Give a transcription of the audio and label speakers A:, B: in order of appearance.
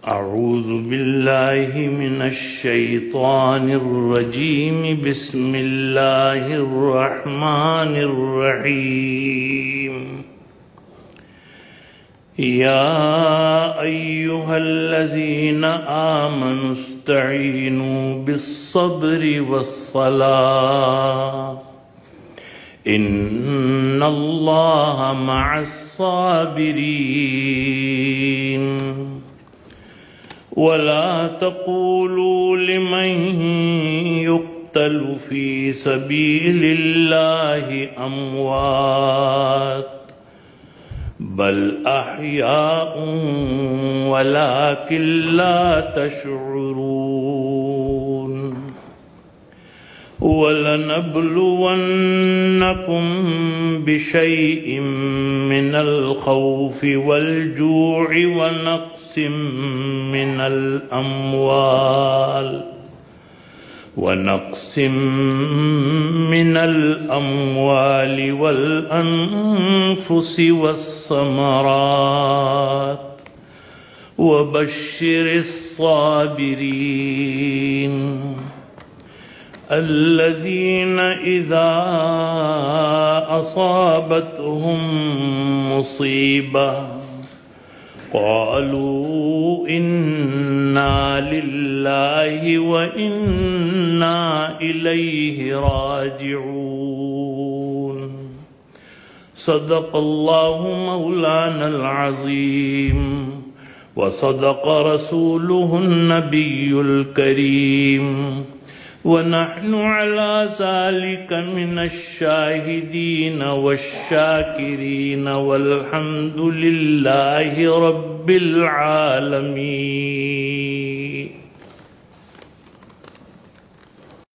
A: أعوذ بالله من الشيطان الرجيم. بسم الله الرحمن الرحيم. يا أيها الذين آمنوا استعينوا بالصبر والصلاة إن الله مع الصابرين. ولا تقولوا لمن يقتل في سبيل الله أموات بل أحياء ولكن لا تشعرون. ولنبلونكم بشيء من الخوف والجوع ونقص من الأموال والأنفس والثمرات وبشر الصابرين الذين إذا أصابتهم مصيبة قالوا إنا لله وإنا إليه راجعون. صدق الله مولانا العظيم وصدق رسوله النبي الكريم ونحن على ذلك من الشاهدين والشاكرين والحمد لله رب العالمين.